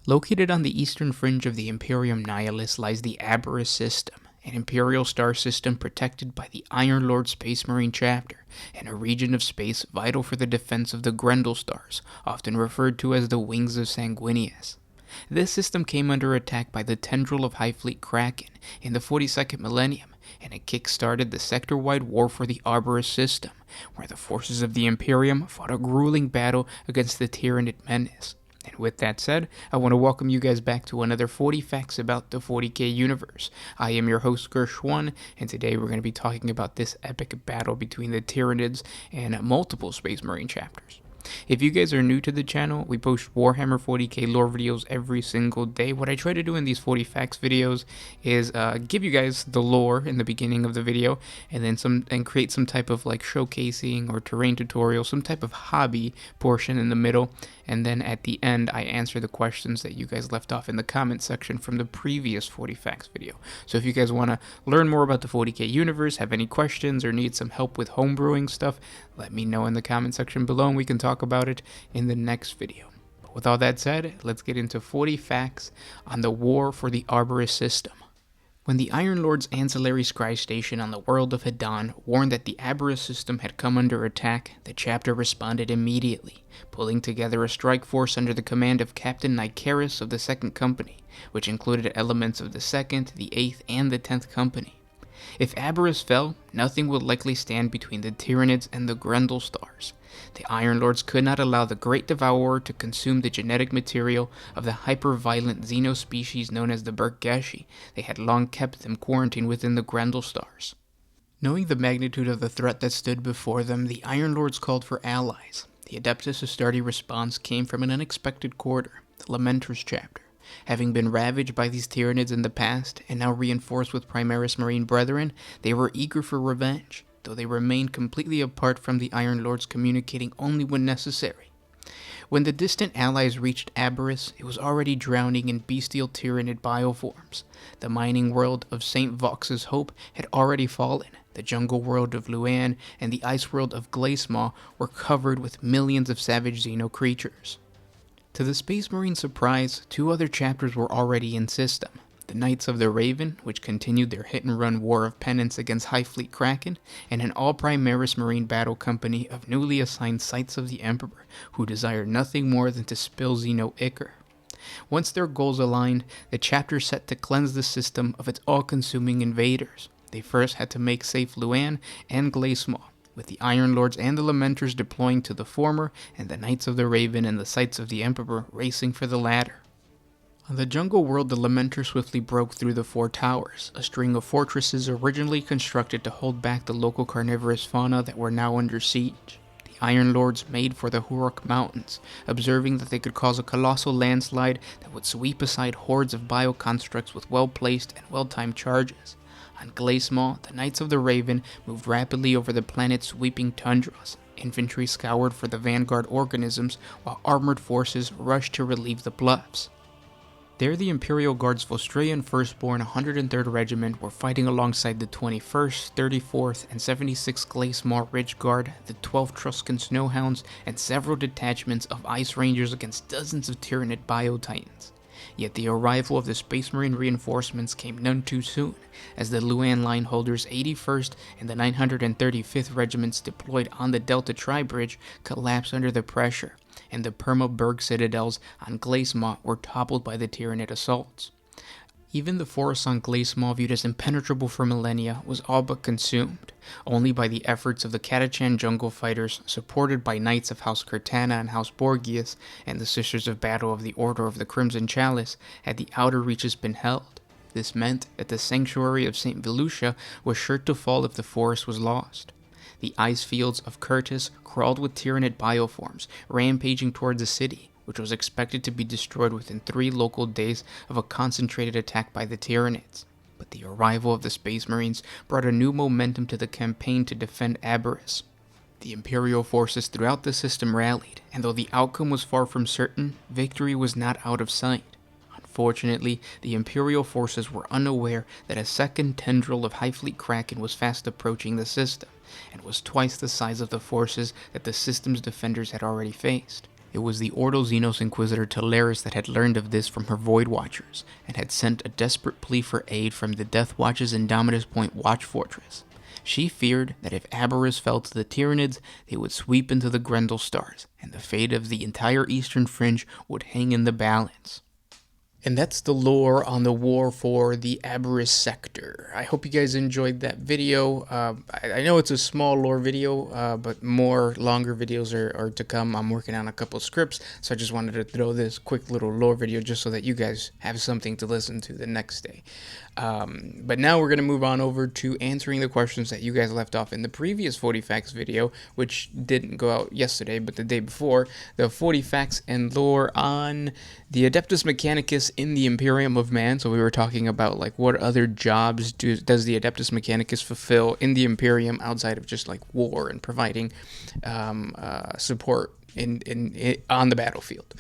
Located on the eastern fringe of the Imperium Nihilus lies the Arboris system, an Imperial star system protected by the Iron Lord Space Marine chapter, and a region of space vital for the defense of the Grendel stars, often referred to as the Wings of Sanguinius. This system came under attack by the tendril of High Fleet Kraken in the 42nd millennium, and it kick-started the sector-wide war for the Arboris system, where the forces of the Imperium fought a grueling battle against the Tyranid menace. And with that said, I want to welcome you guys back to another 40 Facts about the 40K universe. I am your host, Gersh1, and today we're going to be talking about this epic battle between the Tyranids and multiple Space Marine chapters. If you guys are new to the channel, we post Warhammer 40K lore videos every single day. What I try to do in these 40 Facts videos is give you guys the lore in the beginning of the video, and then create some type of like showcasing or terrain tutorial, some type of hobby portion in the middle, and then at the end I answer the questions that you guys left off in the comment section from the previous 40 Facts video. So if you guys want to learn more about the 40K universe, have any questions, or need some help with homebrewing stuff, let me know in the comment section below and we can talk about it in the next video. But with all that said, let's get into 40 facts on the war for the Arboris system. When the Iron Lord's ancillary scry station on the world of Hadan warned that the Arboris system had come under attack, the chapter responded immediately, pulling together a strike force under the command of Captain Nicaris of the 2nd Company, which included elements of the 2nd, the 8th, and the 10th Company. If Arberrus fell, nothing would likely stand between the Tyranids and the Grendel stars. The Iron Lords could not allow the Great Devourer to consume the genetic material of the hyper-violent xenospecies known as the Bergeshi. They had long kept them quarantined within the Grendel stars. Knowing the magnitude of the threat that stood before them, the Iron Lords called for allies. The Adeptus Astartes response came from an unexpected quarter, the Lamenters chapter. Having been ravaged by these Tyranids in the past, and now reinforced with Primaris Marine brethren, they were eager for revenge, though they remained completely apart from the Iron Lords, communicating only when necessary. When the distant allies reached Arboris, it was already drowning in bestial Tyranid bioforms. The mining world of St. Vox's Hope had already fallen. The jungle world of Luan and the ice world of Glaismaw were covered with millions of savage xeno creatures. To the Space Marine's surprise, 2 other chapters were already in system. The Knights of the Raven, which continued their hit-and-run war of penance against High Fleet Kraken, and an all-Primaris Marine battle company of newly assigned Knights of the Emperor, who desired nothing more than to spill Xeno ichor. Once their goals aligned, the chapter set to cleanse the system of its all-consuming invaders. They first had to make safe Luan and Glaismaw, with the Iron Lords and the Lamenters deploying to the former, and the Knights of the Raven and the Knights of the Emperor racing for the latter. On the jungle world, the Lamenters swiftly broke through the 4 towers, a string of fortresses originally constructed to hold back the local carnivorous fauna that were now under siege. The Iron Lords made for the Huruk Mountains, observing that they could cause a colossal landslide that would sweep aside hordes of bioconstructs with well-placed and well-timed charges. On Glaismaw, the Knights of the Raven moved rapidly over the planet's sweeping tundras. Infantry scoured for the vanguard organisms, while armored forces rushed to relieve the bluffs. There, the Imperial Guard's Vostrian Firstborn 103rd Regiment were fighting alongside the 21st, 34th, and 76th Glaismaw Ridge Guard, the 12th Truscan Snowhounds, and several detachments of Ice Rangers against dozens of Tyranid Biotitans. Yet the arrival of the Space Marine reinforcements came none too soon, as the Luan line holders 81st and the 935th Regiments deployed on the Delta Tri-Bridge collapsed under the pressure, and the Perma Berg citadels on Glaismaw were toppled by the Tyranid assaults. Even the forest on Glaismaw, viewed as impenetrable for millennia, was all but consumed. Only by the efforts of the Catachan jungle fighters, supported by Knights of House Cortana and House Borgias, and the Sisters of Battle of the Order of the Crimson Chalice, had the outer reaches been held. This meant that the sanctuary of St. Velutia was sure to fall if the forest was lost. The ice fields of Curtis crawled with Tyranid bioforms, rampaging towards the city, which was expected to be destroyed within 3 local days of a concentrated attack by the Tyranids. But the arrival of the Space Marines brought a new momentum to the campaign to defend Arberrus. The Imperial forces throughout the system rallied, and though the outcome was far from certain, victory was not out of sight. Unfortunately, the Imperial forces were unaware that a second tendril of High Fleet Kraken was fast approaching the system, and was twice the size of the forces that the system's defenders had already faced. It was the Ordo Xenos Inquisitor Teleris that had learned of this from her Void Watchers, and had sent a desperate plea for aid from the Death Watch's Indomitus Point Watch Fortress. She feared that if Arberrus fell to the Tyranids, they would sweep into the Grendel Stars, and the fate of the entire Eastern Fringe would hang in the balance. And that's the lore on the war for the Arboris sector. I hope you guys enjoyed that video. I know it's a small lore video, but more longer videos are to come. I'm working on a couple scripts, so I just wanted to throw this quick little lore video just so that you guys have something to listen to the next day. But now we're going to move on over to answering the questions that you guys left off in the previous 40 Facts video, which didn't go out yesterday, but the day before, the 40 Facts and lore on the Adeptus Mechanicus in the Imperium of Man. So we were talking about like what other jobs does the Adeptus Mechanicus fulfill in the Imperium outside of just like war and providing support on the battlefield.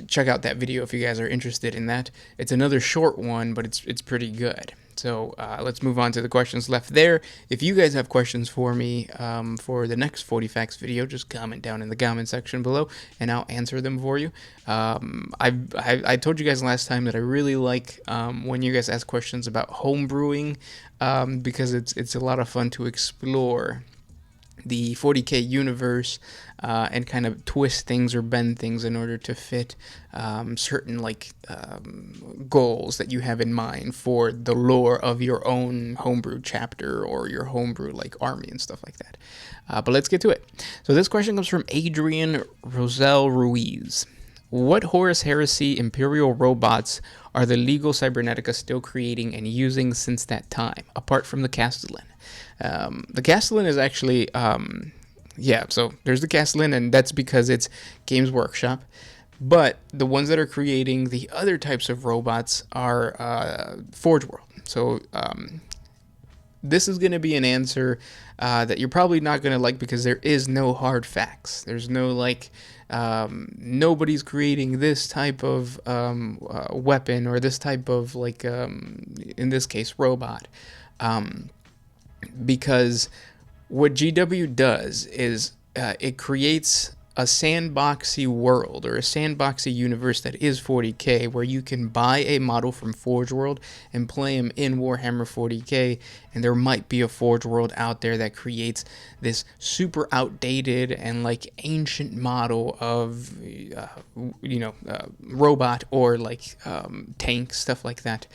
Check out that video if you guys are interested in that. It's another short one, but it's pretty good. So let's move on to the questions left there. If you guys have questions for me for the next 40 Facts video, just comment down in the comment section below, and I'll answer them for you. I told you guys last time that I really like when you guys ask questions about homebrewing because it's a lot of fun to explore the 40K universe and kind of twist things or bend things in order to fit certain goals that you have in mind for the lore of your own homebrew chapter or your homebrew army and stuff like that. But let's get to it. So this question comes from Adrian Rosel Ruiz. What Horus Heresy Imperial robots are the legal Cybernetica still creating and using since that time, apart from the Castellan? The Castellan is actually, so there's the Castellan, and that's because it's Games Workshop. But the ones that are creating the other types of robots are Forge World. So this is going to be an answer that you're probably not going to like because there is no hard facts. There's no nobody's creating this type of weapon or this type of in this case robot. Because what GW does is it creates a sandboxy world or a sandboxy universe that is 40K, where you can buy a model from Forge World and play him in Warhammer 40K, and there might be a Forge World out there that creates this super outdated and ancient model of robot or tank, stuff like that.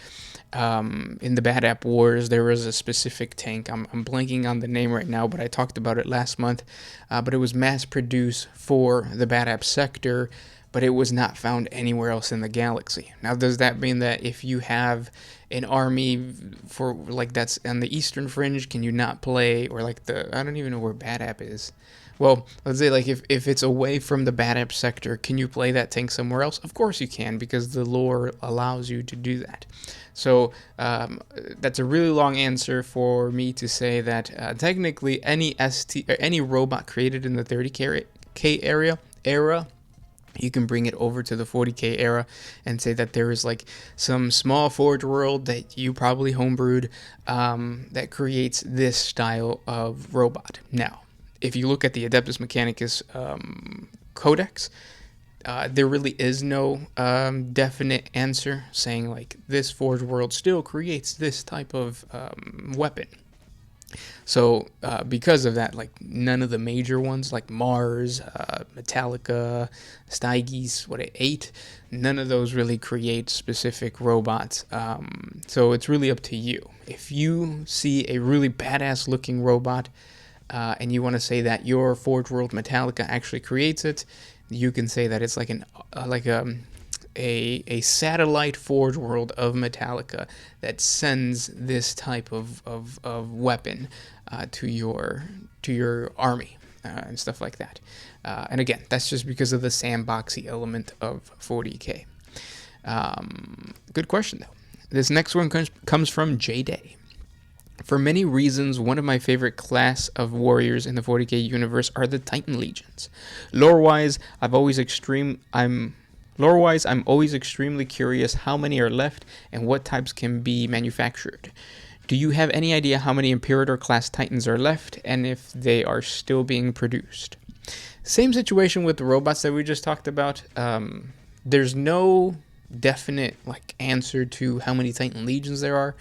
In the Bad App Wars, there was a specific tank. I'm blanking on the name right now, but I talked about it last month. But it was mass-produced for the Bad App sector, but it was not found anywhere else in the galaxy. Now, does that mean that if you have an army for that's on the Eastern Fringe, can you not play, or I don't even know where Bad App is. Well, let's say if it's away from the Bad App sector, can you play that tank somewhere else? Of course you can, because the lore allows you to do that. So that's a really long answer for me to say that technically any robot created in the 30K era, you can bring it over to the 40K era and say that there is some small Forge World that you probably homebrewed that creates this style of robot. Now, if you look at the Adeptus Mechanicus Codex, there really is no definite answer saying this Forge World still creates this type of weapon. So because of that, none of the major ones like Mars, Metallica, Styges, 8, none of those really create specific robots. So it's really up to you. If you see a really badass looking robot and you want to say that your Forge World Metallica actually creates it, you can say that it's a satellite Forge World of Metallica that sends this type of weapon to your army and stuff like that. And again, that's just because of the sandboxy element of 40K. Good question though. This next one comes from J-Day. For many reasons, one of my favorite class of warriors in the 40K universe are the Titan Legions. Lore-wise, I'm always extremely curious how many are left and what types can be manufactured. Do you have any idea how many Imperator class Titans are left and if they are still being produced? Same situation with the robots that we just talked about. There's no definite like answer to how many Titan legions there are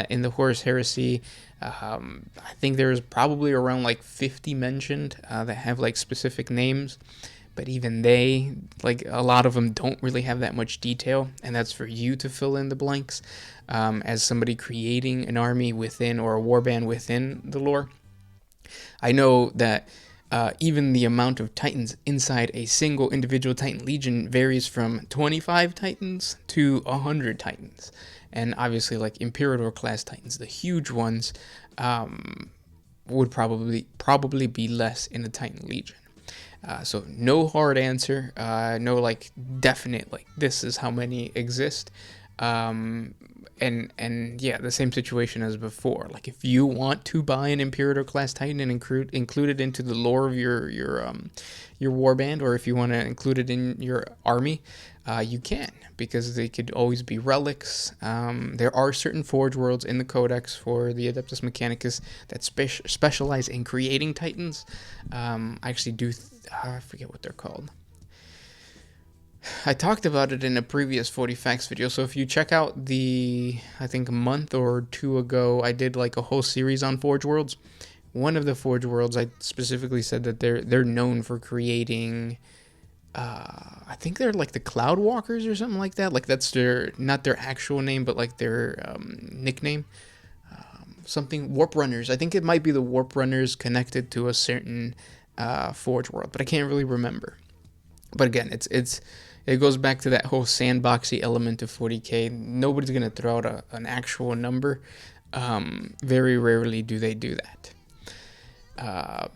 in the Horus Heresy. I think there's probably around like 50 mentioned that have like specific names, but even they, like a lot of them don't really have that much detail, and that's for you to fill in the blanks as somebody creating an army within or a warband within the lore. I know that even the amount of Titans inside a single individual Titan Legion varies from 25 Titans to 100 Titans. And obviously, like Imperial class Titans, the huge ones, would probably be less in the Titan Legion. So no hard answer, no like definite like this is how many exist. And yeah, the same situation as before. Like if you want to buy an Imperator class Titan and include it into the lore of your warband, or if you want to include it in your army, you can, because they could always be relics. There are certain Forge Worlds in the Codex for the Adeptus Mechanicus that specialize in creating Titans. I actually do, I forget what they're called. I talked about it in a previous 40 Facts video, so if you check out I think a month or two ago, I did like a whole series on Forge Worlds. One of the Forge Worlds, I specifically said that they're known for creating, I think they're like the Cloud Walkers or something like that. Like that's not their actual name, but like their nickname. Something Warp Runners. I think it might be the Warp Runners connected to a certain Forge World, but I can't really remember. But again, it goes back to that whole sandboxy element of 40K. Nobody's going to throw out an actual number. Very rarely do they do that.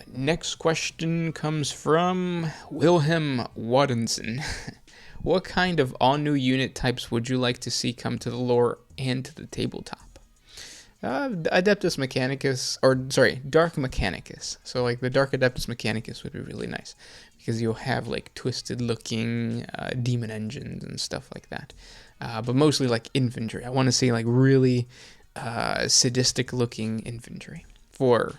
Next question comes from Wilhelm Waddinson. What kind of all-new unit types would you like to see come to the lore and to the tabletop? Adeptus Mechanicus, Dark Mechanicus. So like the Dark Adeptus Mechanicus would be really nice, because you'll have like twisted looking demon engines and stuff like that. But mostly like infantry. I want to see like really sadistic looking infantry for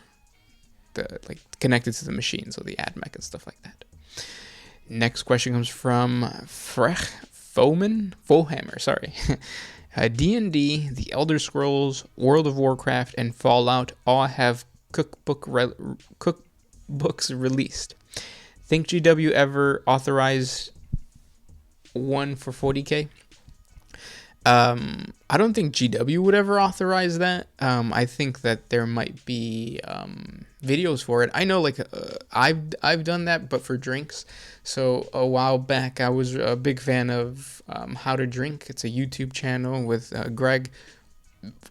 the like connected to the machine, so the AdMech and stuff like that. Next question comes from Frech Fohammer, sorry. D&D, The Elder Scrolls, World of Warcraft, and Fallout all have cookbooks released. Think GW ever authorized one for 40K? I don't think GW would ever authorize that. I think that there might be videos for it. I know, like I've done that, but for drinks. So a while back, I was a big fan of How to Drink. It's a YouTube channel with Greg.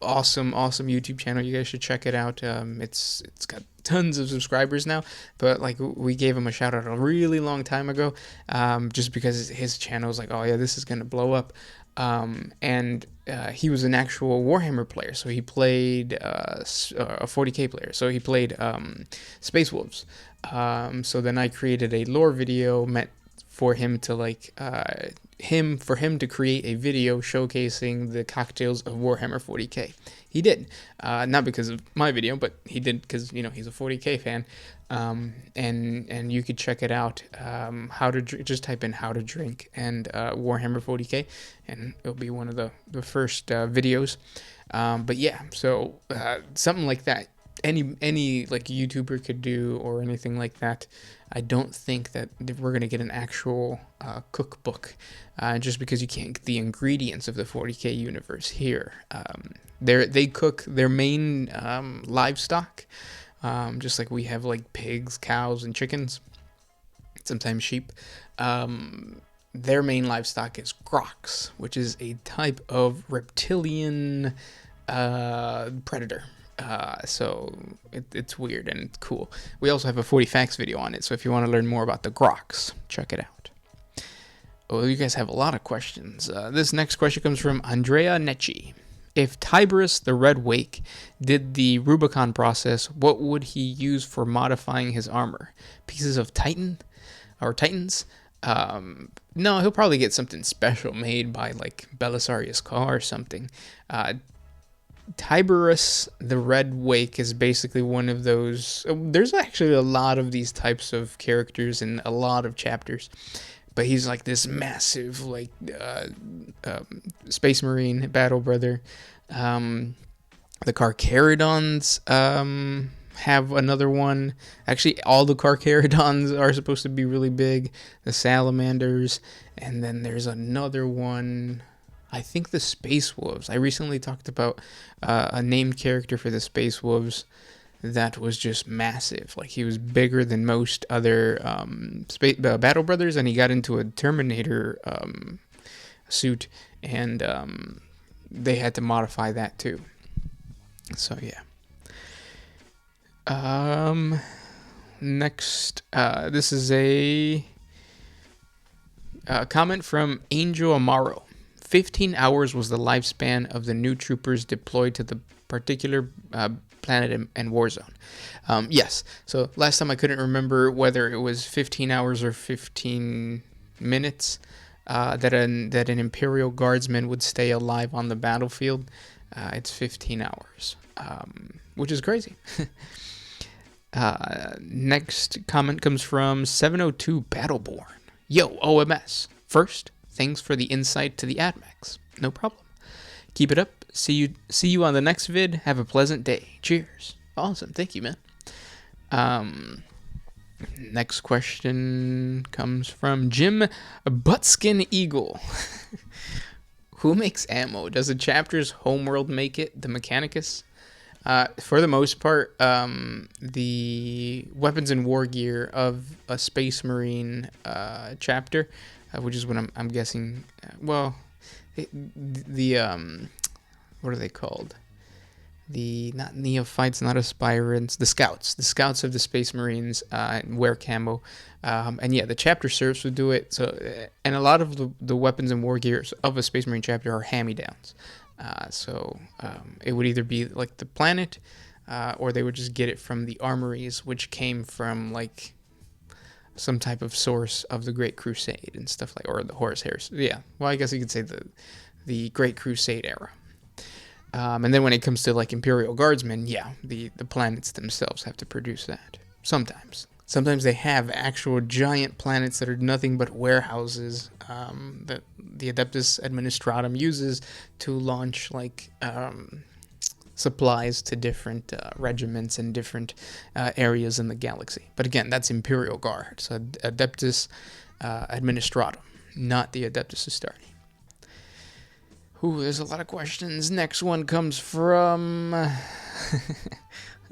Awesome YouTube channel. You guys should check it out. It's got tons of subscribers now, but like we gave him a shout out a really long time ago, just because his channel was like, oh yeah, this is gonna blow up. And he was an actual Warhammer player, so he played a 40K player, so he played Space Wolves. So then I created a lore video meant for him to like for him to create a video showcasing the cocktails of Warhammer 40K. He did, not because of my video, but he did because he's a 40K fan. And you could check it out. Just type in how to drink and Warhammer 40K, and it'll be one of the first videos. But yeah, so something like that. Any like YouTuber could do, or anything like that. I don't think that we're gonna get an actual cookbook, just because you can't get the ingredients of the 40K universe here. They cook their main livestock, just like we have like pigs, cows, and chickens, sometimes sheep. Their main livestock is grox, which is a type of reptilian predator. So it's weird and it's cool. We also have a 40 Facts video on it, so if you want to learn more about the grox, check it out. Oh, you guys have a lot of questions. This next question comes from Andrea Necci. If Tiberus the Red Wake did the Rubicon process, what would he use for modifying his armor? Pieces of Titans? No, he'll probably get something special made by like Belisarius Caw or something. Arberrus, the Red Wake, is basically one of those. There's actually a lot of these types of characters in a lot of chapters, but he's like this massive, like, Space Marine battle brother. The Carcharodons have another one. Actually, all the Carcharodons are supposed to be really big. The Salamanders, and then there's another one. I think the Space Wolves. I recently talked about a named character for the Space Wolves that was just massive. Like, he was bigger than most other Battle Brothers, and he got into a Terminator suit, and they had to modify that too. So, yeah. Next, this is a comment from Angel Amaro. 15 hours was the lifespan of the new troopers deployed to the particular planet and war zone. Yes. So last time I couldn't remember whether it was 15 hours or 15 minutes that an Imperial guardsman would stay alive on the battlefield. It's 15 hours, which is crazy. Next comment comes from 702 Battleborn. Yo, OMS. First, thanks for the insight to the AdMax. No problem. Keep it up. See you on the next vid. Have a pleasant day. Cheers. Awesome. Thank you, man. Next question comes from Jim Buttskin Eagle. Who makes ammo? Does the chapter's homeworld make it? The Mechanicus? For the most part, the weapons and war gear of a Space Marine chapter, which is what I'm guessing. What are they called? Not neophytes, not aspirants, the scouts of the Space Marines wear camo, and yeah, the chapter serfs would do it. So, and a lot of the weapons and war gears of a Space Marine chapter are hand-me-downs. So it would either be like the planet, or they would just get it from the armories, which came from like some type of source of the Great Crusade and stuff like, or the Horus Heresy. Yeah, well, I guess you could say the Great Crusade era. And then when it comes to like Imperial Guardsmen, yeah, the planets themselves have to produce that. Sometimes they have actual giant planets that are nothing but warehouses that the Adeptus Administratum uses to launch like supplies to different regiments and different areas in the galaxy. But again, that's Imperial Guard, so Adeptus Administratum, not the Adeptus Astartes. Ooh, there's a lot of questions. Next one comes from...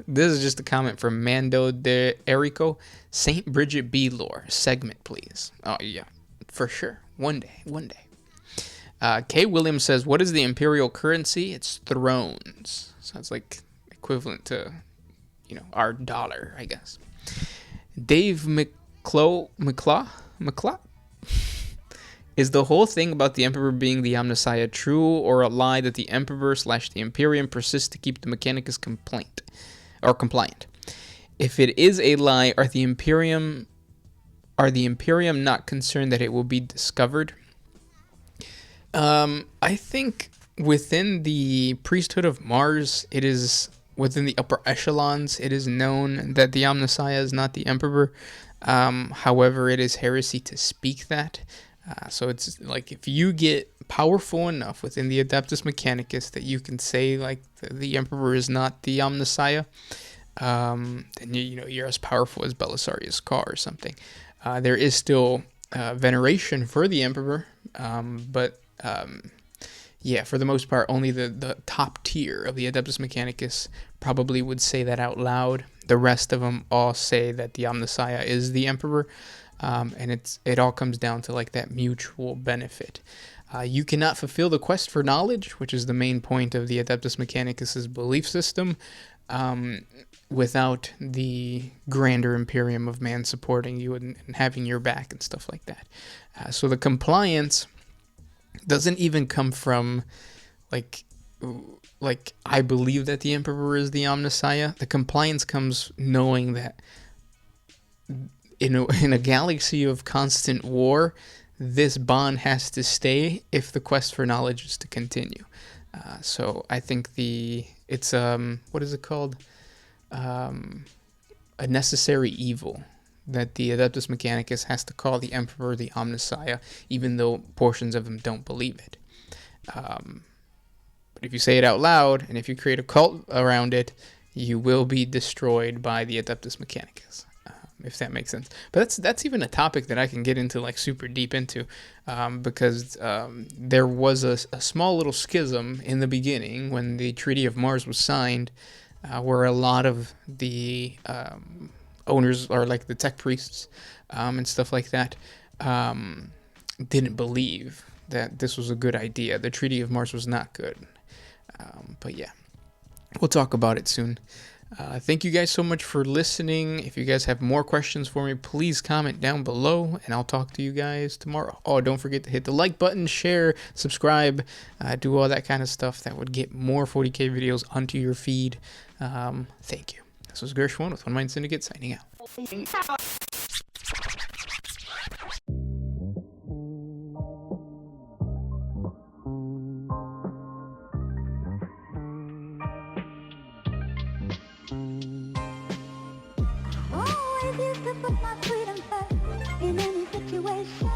This is just a comment from Mando de Erico. St. Bridget B. lore. Segment, please. Oh, yeah. For sure. One day. K. Williams says, what is the Imperial currency? It's thrones. Sounds like equivalent to, our dollar, I guess. Dave McClaw? Is the whole thing about the Emperor being the Omnissiah true, or a lie that the Emperor/the Imperium persists to keep the Mechanicus compliant? If it is a lie, are the Imperium not concerned that it will be discovered? I think within the priesthood of Mars, it is within the upper echelons, it is known that the Omnissiah is not the Emperor. However, it is heresy to speak that. So it's like if you get powerful enough within the Adeptus Mechanicus that you can say like the Emperor is not the Omnissiah, then you're as powerful as Belisarius Caw or something. There is still veneration for the Emperor, but for the most part, only the top tier of the Adeptus Mechanicus probably would say that out loud. The rest of them all say that the Omnissiah is the Emperor. And it all comes down to like that mutual benefit. You cannot fulfill the quest for knowledge, which is the main point of the Adeptus Mechanicus's belief system, without the grander Imperium of man supporting you and having your back and stuff like that. So the compliance doesn't even come from like I believe that the Emperor is the Omnissiah. The compliance comes knowing that in a galaxy of constant war, this bond has to stay if the quest for knowledge is to continue. So I think it's what is it called? A necessary evil that the Adeptus Mechanicus has to call the Emperor the Omnissiah, even though portions of him don't believe it. But if you say it out loud, and if you create a cult around it, you will be destroyed by the Adeptus Mechanicus, if that makes sense. But that's even a topic that I can get into, like, super deep into, because there was a small little schism in the beginning when the Treaty of Mars was signed, where a lot of the owners, or like the tech priests and stuff like that, didn't believe that this was a good idea. The Treaty of Mars was not good. But yeah, we'll talk about it soon. Thank you guys so much for listening. If you guys have more questions for me, please comment down below, and I'll talk to you guys tomorrow. Oh, don't forget to hit the like button, share, subscribe, do all that kind of stuff. That would get more 40K videos onto your feed. Thank you. This was Gershwin with One Mind Syndicate signing out. Always used to put my freedom first in any situation.